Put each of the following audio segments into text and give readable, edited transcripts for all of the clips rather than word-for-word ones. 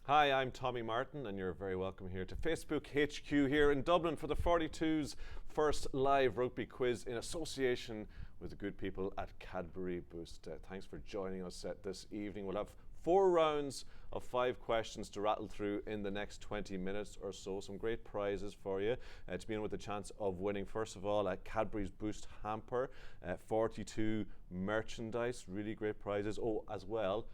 Hi, I'm Tommy Martin, and you're very welcome here to Facebook HQ here in Dublin for the 42's first live rugby quiz in association with the good people at Cadbury Boost. Thanks for joining us this evening. We'll have 4 rounds of 5 questions to rattle through in the next 20 minutes or so. Some great prizes for you to begin with the chance of winning. First of all, Cadbury's Boost hamper, 42 merchandise, really great prizes. Oh, as well,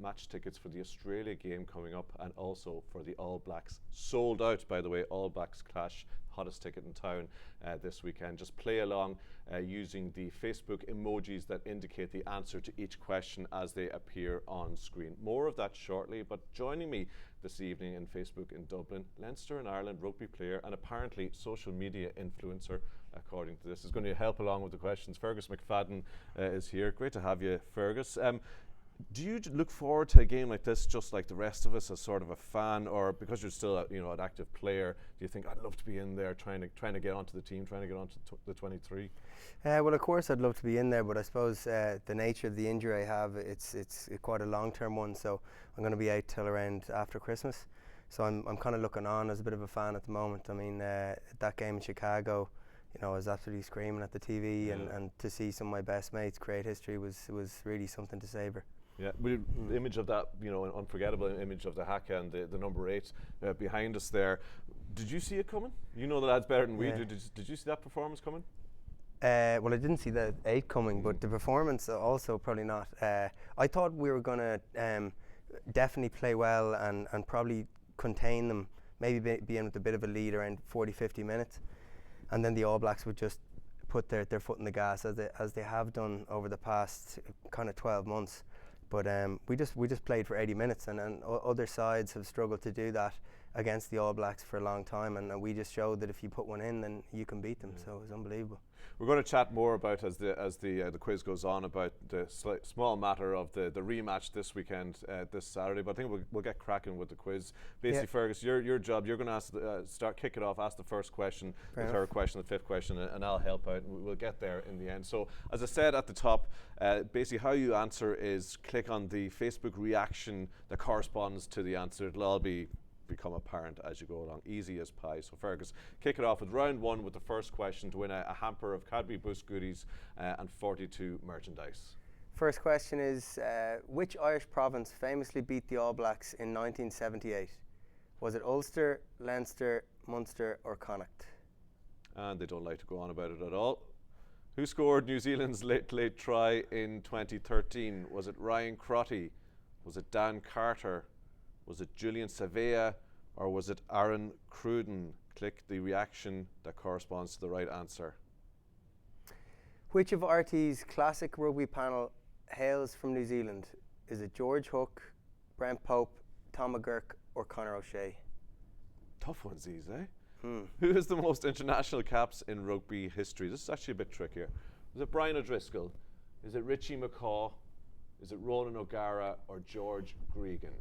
match tickets for the Australia game coming up, and also for the All Blacks. Sold out, by the way. All Blacks clash, hottest ticket in town this weekend. Just play along using the Facebook emojis that indicate the answer to each question as they appear on screen. More of that shortly, but joining me this evening in Facebook in Dublin, Leinster and Ireland rugby player and apparently social media influencer, according to this, is going to help along with the questions. Fergus McFadden is here. Great to have you, Fergus. Do you look forward to a game like this just like the rest of us as sort of a fan, or because you're still an active player, do you think I'd love to be in there trying to get onto the team, trying to get onto the 23? Well, of course I'd love to be in there, but I suppose the nature of the injury I have, it's quite a long-term one, so I'm going to be out till around after Christmas. So I'm kind of looking on as a bit of a fan at the moment. I mean, that game in Chicago, I was absolutely screaming at the TV, and to see some of my best mates create history was really something to savour. Yeah, the image of that, an unforgettable image of the haka and the number 8 behind us there. Did you see it coming? You know the lads better than we do. Did you see that performance coming? Well, I didn't see the 8 coming, but the performance also probably not. I thought we were going to definitely play well and probably contain them, maybe be in with a bit of a lead around 40-50 minutes. And then the All Blacks would just put their foot in the gas as they have done over the past kind of 12 months. But we just played for 80 minutes, and other sides have struggled to do that against the All Blacks for a long time, and we just showed that if you put one in, then you can beat them. So it was unbelievable. We're going to chat more about as the quiz goes on about the small matter of the rematch this weekend, this Saturday. But I think we'll get cracking with the quiz. Basically, Fergus, your job, you're going to kick it off, ask the first question, the third question, the 5th question, and I'll help out, and we'll get there in the end. So as I said at the top, basically how you answer is click on the Facebook reaction that corresponds to the answer. It'll all become apparent as you go along. Easy as pie. So Fergus, kick it off with round 1 with the first question to win a hamper of Cadbury Boost goodies and 42 merchandise. First question is, which Irish province famously beat the All Blacks in 1978? Was it Ulster, Leinster, Munster or Connacht? And they don't like to go on about it at all. Who scored New Zealand's late try in 2013? Was it Ryan Crotty? Was it Dan Carter? Was it Julian Savea, or was it Aaron Cruden? Click the reaction that corresponds to the right answer. Which of RT's classic rugby panel hails from New Zealand? Is it George Hook, Brent Pope, Tom McGurk or Conor O'Shea? Tough ones these, eh? Who has the most international caps in rugby history? This is actually a bit trickier. Is it Brian O'Driscoll? Is it Richie McCaw? Is it Ronan O'Gara or George Gregan?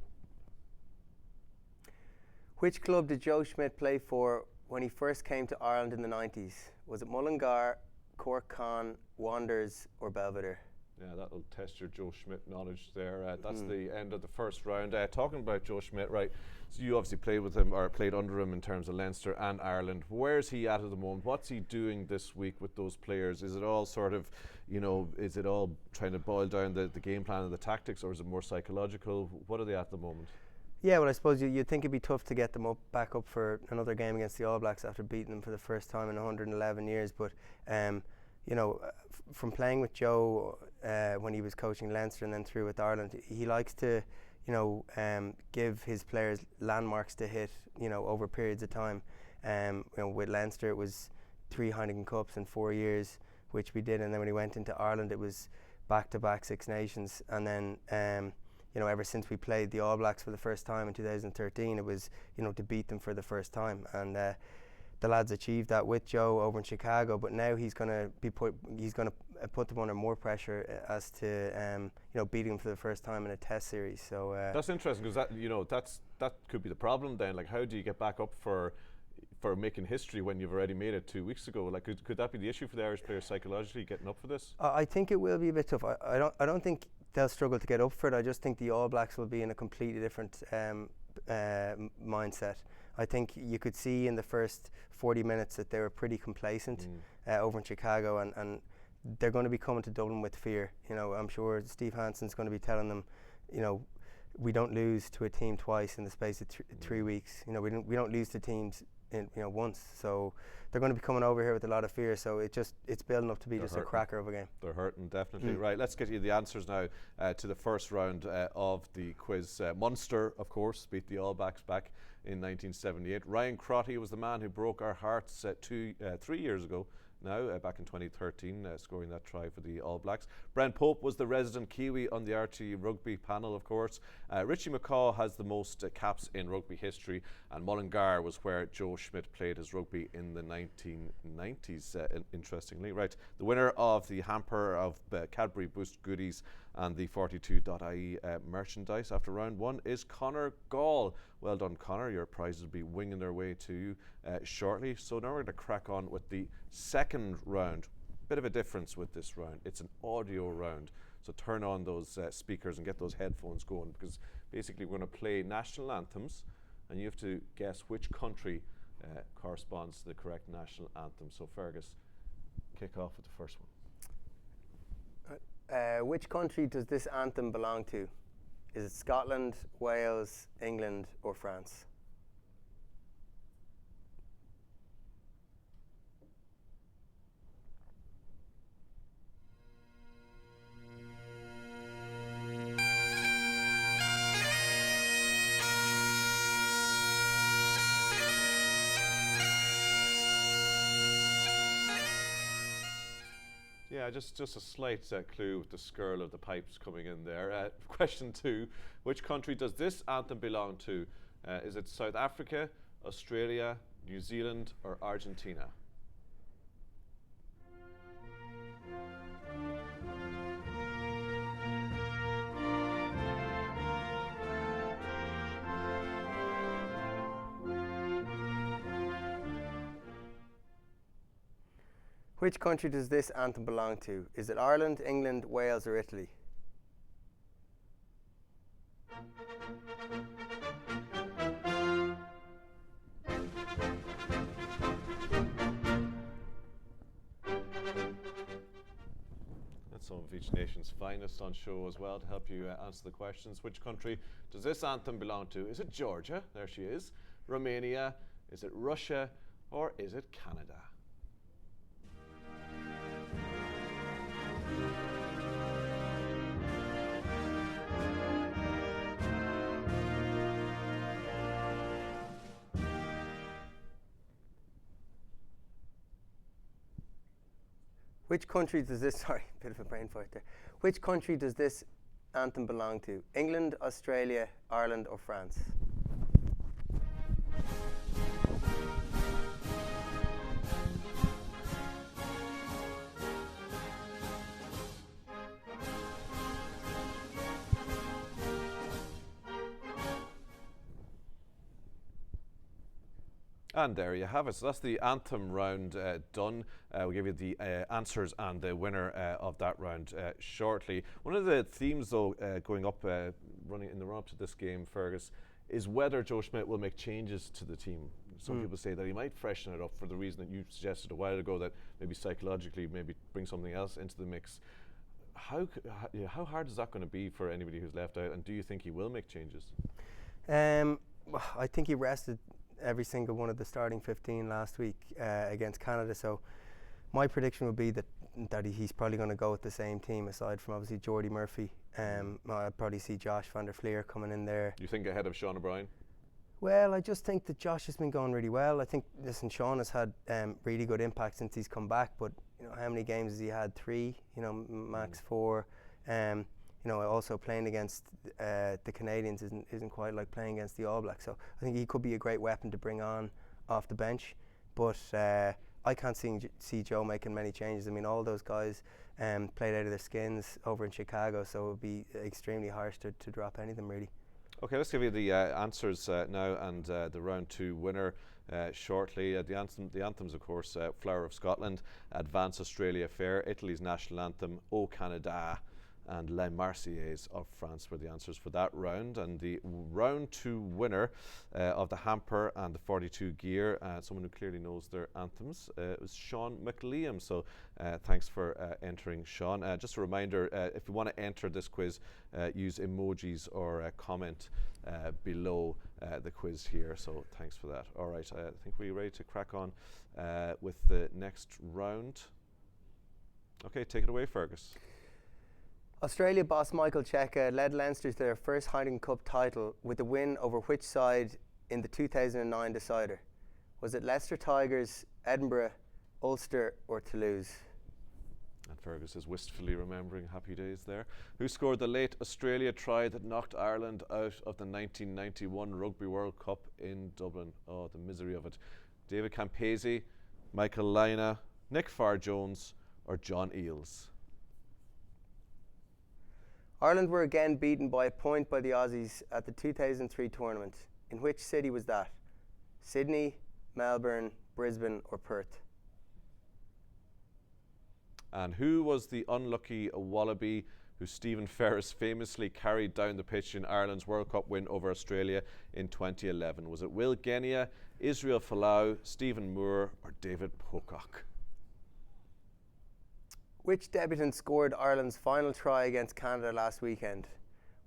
Which club did Joe Schmidt play for when he first came to Ireland in the 90s? Was it Mullingar, Cork Con, Wanderers or Belvedere? Yeah, that'll test your Joe Schmidt knowledge there. That's the end of the first round. Talking about Joe Schmidt, right, so you obviously played with him, or played under him in terms of Leinster and Ireland. Where's he at the moment? What's he doing this week with those players? Is it all sort of, is it all trying to boil down the game plan and the tactics, or is it more psychological? What are they at the moment? Yeah, well, I suppose you'd think it'd be tough to get them back up for another game against the All Blacks after beating them for the first time in 111 years. But, from playing with Joe when he was coaching Leinster and then through with Ireland, he likes to, give his players landmarks to hit, over periods of time. With Leinster, it was 3 Heineken Cups in 4 years, which we did. And then when he went into Ireland, it was back-to-back Six Nations. And then, ever since we played the All Blacks for the first time in 2013, it was, to beat them for the first time. And the lads achieved that with Joe over in Chicago, but now he's going to put them under more pressure as to, beating them for the first time in a Test series. So that's interesting, because that could be the problem then. Like, how do you get back up for making history when you've already made it 2 weeks ago? Like, could that be the issue for the Irish players psychologically getting up for this? I think it will be a bit tough. I don't think they'll struggle to get up for it. I just think the All Blacks will be in a completely different mindset. I think you could see in the first 40 minutes that they were pretty complacent over in Chicago, and they're going to be coming to Dublin with fear. You know, I'm sure Steve Hansen's going to be telling them, you know, we don't lose to a team twice in the space of 3 weeks. You know, we don't lose to teams once. So they're going to be coming over here with a lot of fear. So it's building up to be just a cracker of a game. They're hurting, definitely. Right, let's get you the answers now to the first round of the quiz. Munster, of course, beat the All Blacks back in 1978. Ryan Crotty was the man who broke our hearts 3 years ago now, back in 2013, scoring that try for the All Blacks. Brent Pope was the resident Kiwi on the RT Rugby panel, of course. Richie McCaw has the most caps in rugby history, and Mullingar was where Joe Schmidt played his rugby in the 1990s, interestingly. Right, the winner of the hamper of Cadbury Boost goodies and the 42.ie merchandise after round one is Conor Gall. Well done, Conor. Your prizes will be winging their way to you shortly. So now we're going to crack on with the second round. Bit of a difference with this round. It's an audio round. So turn on those speakers and get those headphones going, because basically we're going to play national anthems and you have to guess which country corresponds to the correct national anthem. So Fergus, kick off with the first one. Which country does this anthem belong to? Is it Scotland, Wales, England, or France? Yeah, just a slight clue with the skirl of the pipes coming in there. Question 2, which country does this anthem belong to? Is it South Africa, Australia, New Zealand, or Argentina? Which country does this anthem belong to? Is it Ireland, England, Wales, or Italy? That's some of each nation's finest on show as well to help you answer the questions. Which country does this anthem belong to? Is it Georgia? There she is. Romania? Is it Russia? Or is it Canada? Which country does this, sorry, bit of a brain fart there. Which country does this anthem belong to? England, Australia, Ireland, or France? And there you have it. So that's the anthem round done. We'll give you the answers and the winner of that round shortly. One of the themes, though, going up, running in the run-up to this game, Fergus, is whether Joe Schmidt will make changes to the team. Some people say that he might freshen it up for the reason that you suggested a while ago, that maybe psychologically, maybe bring something else into the mix. How hard is that going to be for anybody who's left out, and do you think he will make changes? I think he rested every single one of the starting 15 last week against Canada, so my prediction would be that he's probably going to go with the same team, aside from obviously Jordy Murphy. I'd probably see Josh van der Fleer coming in there. You think ahead of Sean O'Brien? Well, I just think that Josh has been going really well. I think, listen, Sean has had really good impact since he's come back, but you know, how many games has he had? 3, you know, max 4. You know, also playing against the Canadians isn't quite like playing against the All Blacks. So I think he could be a great weapon to bring on off the bench. But I can't see Joe making many changes. I mean, all those guys played out of their skins over in Chicago, so it would be extremely harsh to drop any of them, really. Okay, let's give you the answers now and the round 2 winner shortly. The anthems, of course, Flower of Scotland, Advance Australia Fair, Italy's national anthem, O Canada, and Les Marseillaise of France were the answers for that round. And the round 2 winner of the hamper and the 42 gear, someone who clearly knows their anthems, was Sean McLeam. So thanks for entering, Sean. Just a reminder, if you want to enter this quiz, use emojis or comment below the quiz here. So thanks for that. All right, I think we're ready to crack on with the next round. Okay, take it away, Fergus. Australia boss Michael Cheika led Leinster to their first Heineken Cup title with a win over which side in the 2009 decider? Was it Leicester Tigers, Edinburgh, Ulster or Toulouse? And Fergus is wistfully remembering happy days there. Who scored the late Australia try that knocked Ireland out of the 1991 Rugby World Cup in Dublin? Oh, the misery of it. David Campese, Michael Lynagh, Nick Farr-Jones or John Eales? Ireland were again beaten by a point by the Aussies at the 2003 tournament. In which city was that? Sydney, Melbourne, Brisbane or Perth? And who was the unlucky Wallaby who Stephen Ferris famously carried down the pitch in Ireland's World Cup win over Australia in 2011? Was it Will Genia, Israel Folau, Stephen Moore or David Pocock? Which debutant scored Ireland's final try against Canada last weekend?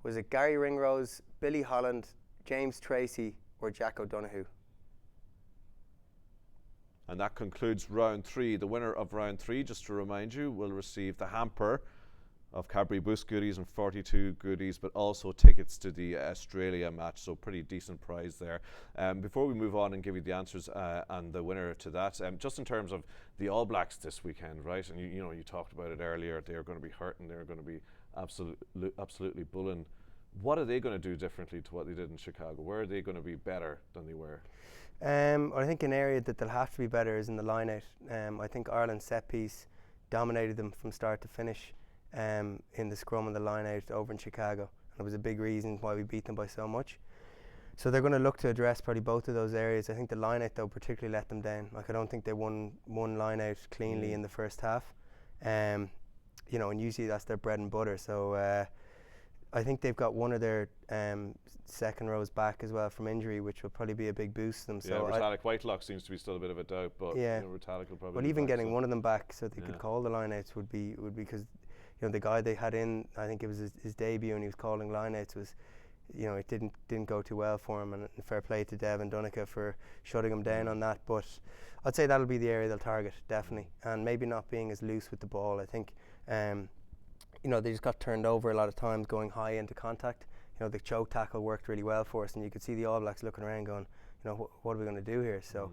Was it Gary Ringrose, Billy Holland, James Tracy or Jack O'Donoghue? And that concludes round 3. The winner of round 3, just to remind you, will receive the hamper of Cadbury Boost goodies and 42 goodies, but also tickets to the Australia match, so pretty decent prize there. Before we move on and give you the answers and the winner to that, just in terms of the All Blacks this weekend, right? And you know, you talked about it earlier. They're going to be hurting. They're going to be absolutely bullying. What are they going to do differently to what they did in Chicago? Where are they going to be better than they were? I think an area that they'll have to be better is in the line-out. I think Ireland's set piece dominated them from start to finish. In the scrum and the line out over in Chicago, and it was a big reason why we beat them by so much. So they're going to look to address probably both of those areas. I think the line out though particularly let them down. Like I don't think they won one line out cleanly in the first half. You know, and usually that's their bread and butter. So I think they've got one of their second rows back as well from injury, which will probably be a big boost to them. Yeah, so Retallick Whitelock seems to be still a bit of a doubt, but yeah, you know, Retallick will probably. But even getting one of them back so they could call the line outs would be because. You know, the guy they had in, I think it was his debut, and he was calling lineouts. Was, you know, it didn't go too well for him. And fair play to Devin Dunica for shutting him down on that. But I'd say that'll be the area they'll target definitely, and maybe not being as loose with the ball. I think, you know, they just got turned over a lot of times going high into contact. You know, the choke tackle worked really well for us, and you could see the All Blacks looking around, going, you know, what are we going to do here? So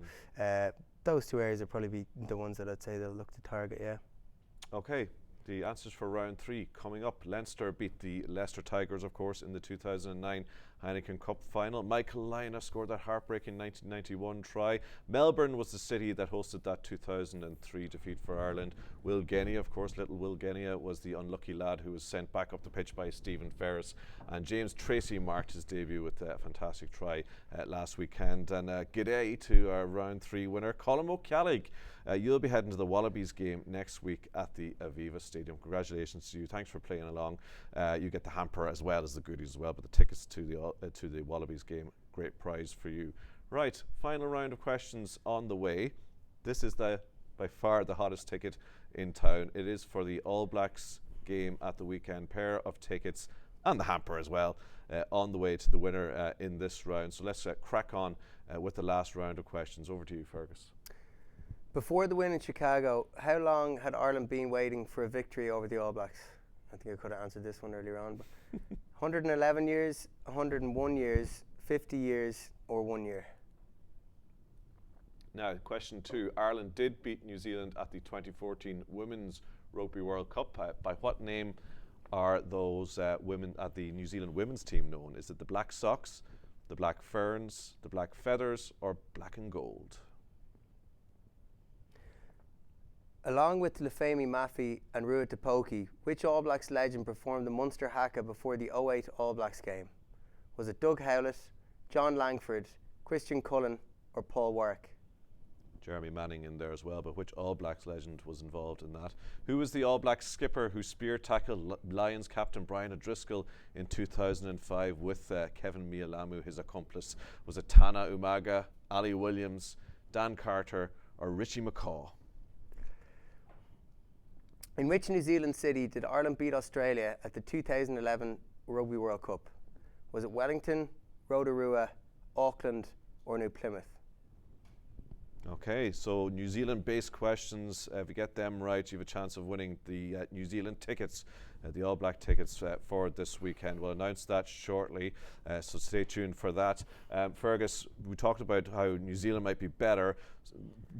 those two areas will probably be the ones that I'd say they'll look to target. Yeah. Okay. The answers for round 3 coming up. Leinster beat the Leicester Tigers, of course, in the 2009 Heineken Cup final. Michael Lynagh scored that heartbreaking 1991 try. Melbourne was the city that hosted that 2003 defeat for Ireland. Will Genia, of course, little Will Genia, was the unlucky lad who was sent back up the pitch by Stephen Ferris. And James Tracy marked his debut with a fantastic try last weekend. And g'day to our round 3 winner, Colm O'Callagh. You'll be heading to the Wallabies game next week at the Aviva Stadium. Congratulations to you. Thanks for playing along. You get the hamper as well as the goodies as well, but the tickets to the Wallabies game, great prize for you. Right, final round of questions on the way. This is by far the hottest ticket in town. It is for the All Blacks game at the weekend. Pair of tickets and the hamper as well on the way to the winner in this round. So let's crack on with the last round of questions. Over to you, Fergus. Before the win in Chicago, how long had Ireland been waiting for a victory over the All Blacks? I think I could have answered this one earlier on, but 111 years, 101 years, 50 years, or 1 year? Now, question 2. Ireland did beat New Zealand at the 2014 Women's Rugby World Cup. By what name are those women at the New Zealand women's team known? Is it the Black Sox, the Black Ferns, the Black Feathers, or Black and Gold? Along with Lefemi Maffei and Rua Tupoki, which All Blacks legend performed the Munster Haka before the 08 All Blacks game? Was it Doug Howlett, John Langford, Christian Cullen or Paul Warwick? Jeremy Manning in there as well, but which All Blacks legend was involved in that? Who was the All Blacks skipper who spear tackled Lions captain Brian O'Driscoll in 2005 with Kevin Mialamu, his accomplice? Was it Tana Umaga, Ali Williams, Dan Carter, or Richie McCaw? In which New Zealand city did Ireland beat Australia at the 2011 Rugby World Cup? Was it Wellington, Rotorua, Auckland, or New Plymouth? Okay, so New Zealand-based questions. If you get them right, you have a chance of winning the New Zealand tickets, the All Black tickets for this weekend. We'll announce that shortly, so stay tuned for that. Fergus, we talked about how New Zealand might be better.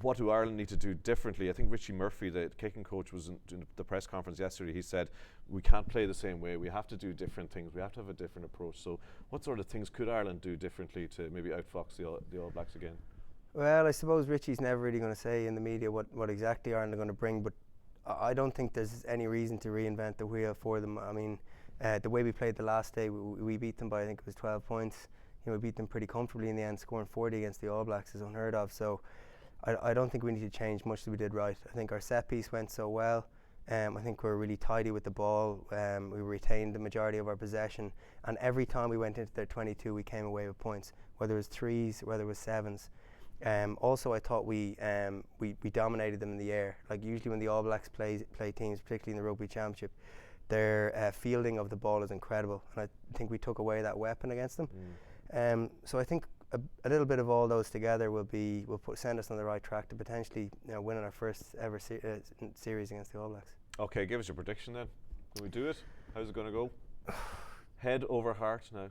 What do Ireland need to do differently? I think Richie Murphy, the kicking coach, was in the press conference yesterday. He said, we can't play the same way. We have to do different things. We have to have a different approach. So what sort of things could Ireland do differently to maybe outfox the All Blacks again? Well, I suppose Richie's never really going to say in the media what exactly Ireland are going to bring, but I don't think there's any reason to reinvent the wheel for them. I mean, the way we played the last day, we beat them by, I think it was 12 points. You know, we beat them pretty comfortably in the end. Scoring 40 against the All Blacks is unheard of. So I don't think we need to change much that we did right. I think our set piece went so well. I think we were really tidy with the ball. We retained the majority of our possession, and every time we went into their 22, we came away with points, whether it was threes, whether it was sevens. Also, I thought we dominated them in the air. Like usually when the All Blacks play teams, particularly in the Rugby Championship, their fielding of the ball is incredible, and I think we took away that weapon against them. So I think a little bit of all those together will send us on the right track to potentially winning our first ever series against the All Blacks. Okay, give us your prediction then. Can we do it? How's it going to go? Head over heart now.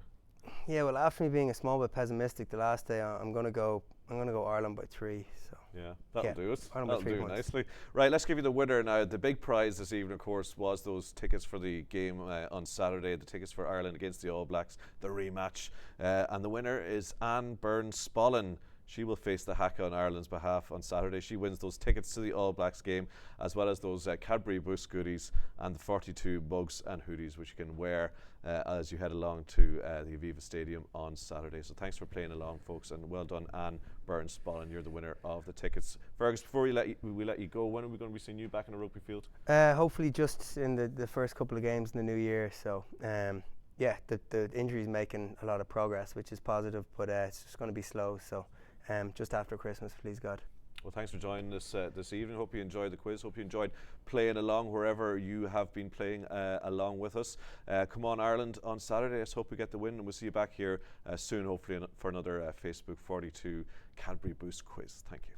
Yeah, well, after me being a small bit pessimistic the last day, I'm going to go Ireland by 3. So yeah, that'll do it. Ireland That'll do nicely. Right, let's give you the winner now. The big prize this evening, of course, was those tickets for the game on Saturday. The tickets for Ireland against the All Blacks, the rematch, and the winner is Anne Byrne-Spollen. She will face the Haka on Ireland's behalf on Saturday. She wins those tickets to the All Blacks game, as well as those Cadbury Boost goodies and the 42 mugs and hoodies, which you can wear as you head along to the Aviva Stadium on Saturday. So thanks for playing along, folks, and well done, Anne Byrne-Spollen. You're the winner of the tickets. Fergus, before we let you go, when are we going to be seeing you back in a rugby field? Hopefully just in the first couple of games in the new year. So yeah, the injury's making a lot of progress, which is positive, but it's just going to be slow. So just after Christmas, please God. Well, thanks for joining us this evening. Hope you enjoyed the quiz. Hope you enjoyed playing along wherever you have been playing along with us. Come on, Ireland on Saturday. Let's hope we get the win, and we'll see you back here soon, hopefully, for another Facebook 42 Cadbury Boost quiz. Thank you.